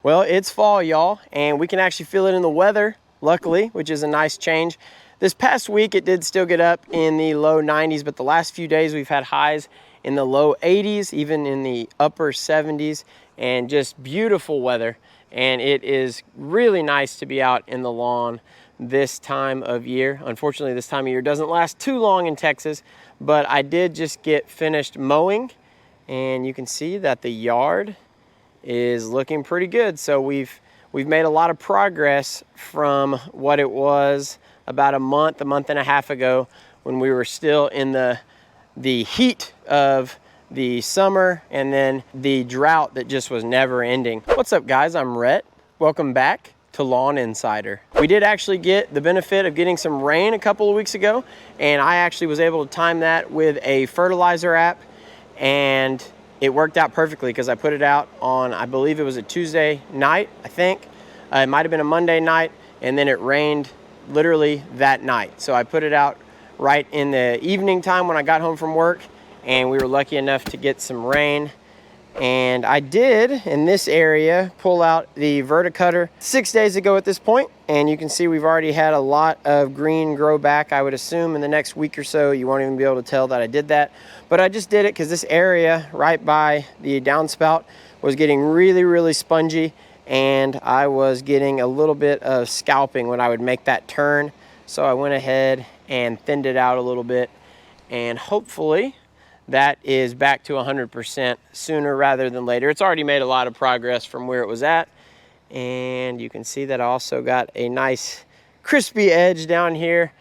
Well, it's fall, y'all, and we can actually feel it in the weather, luckily, which is a nice change. This past week, it did still get up in the low 90s, but the last few days we've had highs in the low 80s, even in the upper 70s, and just beautiful weather. And it is really nice to be out in the lawn this time of year. Unfortunately, this time of year doesn't last too long in Texas, but I did just get finished mowing, and you can see that the yard is looking pretty good. So we've made a lot of progress from what it was about a month and a half ago when we were still in the heat of the summer and then the drought that just was never ending. What's up, guys? I'm Rhett. Welcome back to Lawn Insider. We did actually get the benefit of getting some rain a couple of weeks ago, and I actually was able to time that with a fertilizer app, and it worked out perfectly because I put it out on, I believe it was a Tuesday night, I think. It might have been a Monday night, and then it rained literally that night. So I put it out right in the evening time when I got home from work, and we were lucky enough to get some rain. And I did, in this area, pull out the verticutter 6 days ago at this point, and you can see we've already had a lot of green grow back. I would assume in the next week or so you won't even be able to tell that I did that, but I just did it because this area right by the downspout was getting really spongy, and I was getting a little bit of scalping when I would make that turn. So I went ahead and thinned it out a little bit, and hopefully that is back to 100% sooner rather than later. It's already made a lot of progress from where it was at. And you can see that I also got a nice crispy edge down here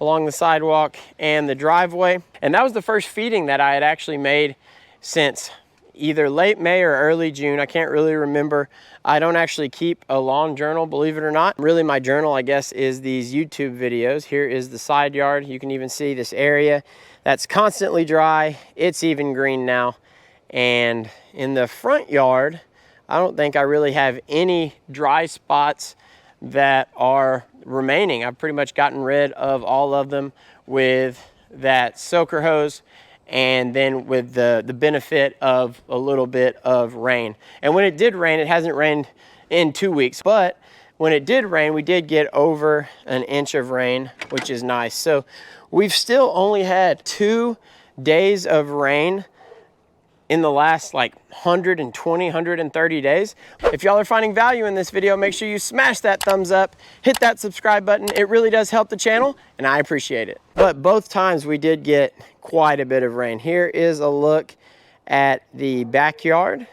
along the sidewalk and the driveway. And that was the first feeding that I had actually made since either late May or early June. I can't really remember. I don't actually keep a lawn journal, believe it or not. Really, my journal, I guess, is these YouTube videos. Here is the side yard. You can even see this area that's constantly dry. It's even green now. And in the front yard, I don't think I really have any dry spots that are remaining. I've pretty much gotten rid of all of them with that soaker hose, and then with the benefit of a little bit of rain. And when it did rain, it hasn't rained in 2 weeks, but when it did rain, we did get over an inch of rain, which is nice. So we've still only had 2 days of rain in the last like 120, 130 days. If y'all are finding value in this video, make sure you smash that thumbs up, hit that subscribe button. It really does help the channel, and I appreciate it. But both times we did get quite a bit of rain. Here is a look at the backyard.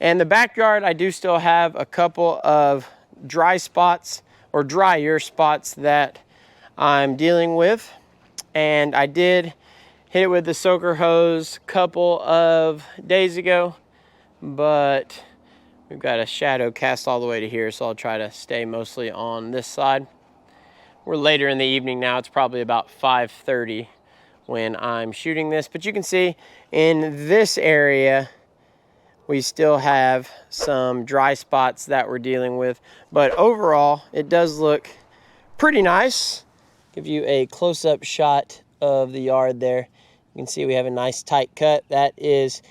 And the backyard, I do still have a couple of dry spots or drier spots that I'm dealing with. And I did hit it with the soaker hose a couple of days ago, but we've got a shadow cast all the way to here, so I'll try to stay mostly on this side. We're later in the evening now. It's probably about 5:30 when I'm shooting this, but you can see in this area we still have some dry spots that we're dealing with, but overall it does look pretty nice. Give you a close-up shot of the yard there. You can see we have a nice tight cut. That is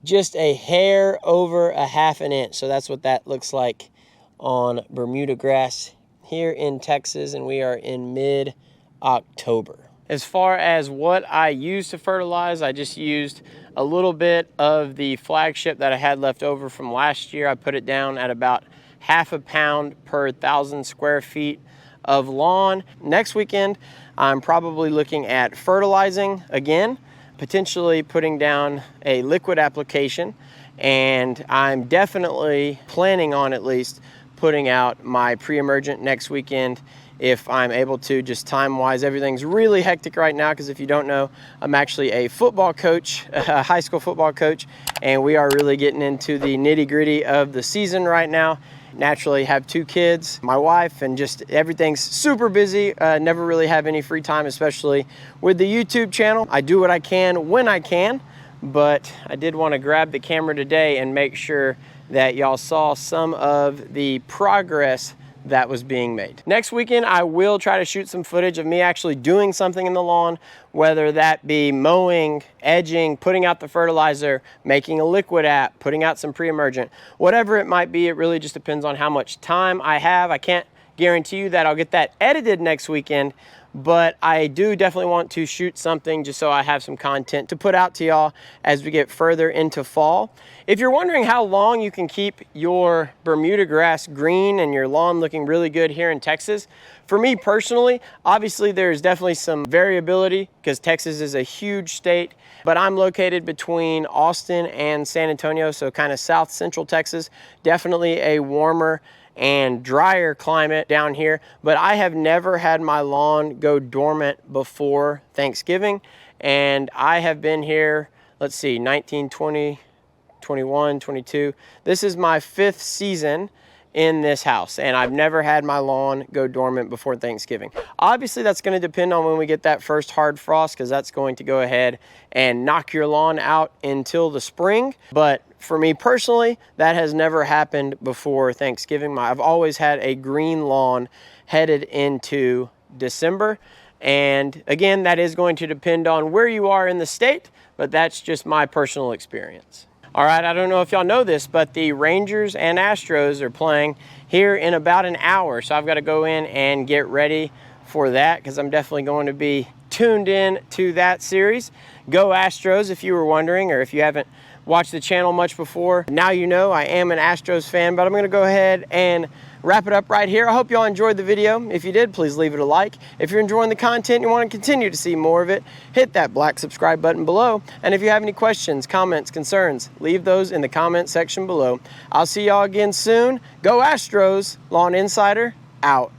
just a hair over a ½ an inch. So that's what that looks like on Bermuda grass here in Texas, and we are in mid-October. As far as what I use to fertilize, I just used a little bit of the flagship that I had left over from last year. I put it down at about ½ pound per 1,000 square feet of lawn. Next weekend, I'm probably looking at fertilizing again, potentially putting down a liquid application, and I'm definitely planning on at least putting out my pre-emergent next weekend if I'm able to, just time-wise. Everything's really hectic right now because if you don't know, I'm actually a football coach, a high school football coach, and we are really getting into the nitty-gritty of the season right now. Naturally have 2 kids, my wife, and just everything's super busy. Never really have any free time, especially with the YouTube channel. I do what I can when I can, but I did want to grab the camera today and make sure that y'all saw some of the progress that was being made. Next weekend, I will try to shoot some footage of me actually doing something in the lawn, whether that be mowing, edging, putting out the fertilizer, making a liquid app, putting out some pre-emergent, whatever it might be. It really just depends on how much time I have. I can't guarantee you that I'll get that edited next weekend, but I do definitely want to shoot something just so I have some content to put out to y'all as we get further into fall. If you're wondering how long you can keep your Bermuda grass green and your lawn looking really good here in Texas, for me personally, obviously there's definitely some variability because Texas is a huge state, but I'm located between Austin and San Antonio, so kind of south central Texas, definitely a warmer and drier climate down here, but I have never had my lawn go dormant before Thanksgiving. And I have been here, let's see, 19, 20, 21, 22. This is my 5th season in this house, and I've never had my lawn go dormant before Thanksgiving. Obviously, that's going to depend on when we get that first hard frost, because that's going to go ahead and knock your lawn out until the spring. But for me personally, that has never happened before Thanksgiving. I've always had a green lawn headed into December. And again, that is going to depend on where you are in the state, but that's just my personal experience. All right, I don't know if y'all know this, but the Rangers and Astros are playing here in about an hour. So I've got to go in and get ready for that because I'm definitely going to be tuned in to that series. Go Astros, if you were wondering, or if you haven't watched the channel much before. Now you know I am an Astros fan, but I'm going to go ahead and wrap it up right here. I hope y'all enjoyed the video. If you did, please leave it a like. If you're enjoying the content and you want to continue to see more of it, hit that black subscribe button below. And if you have any questions, comments, concerns, leave those in the comment section below. I'll see y'all again soon. Go Astros. Lawn Insider out.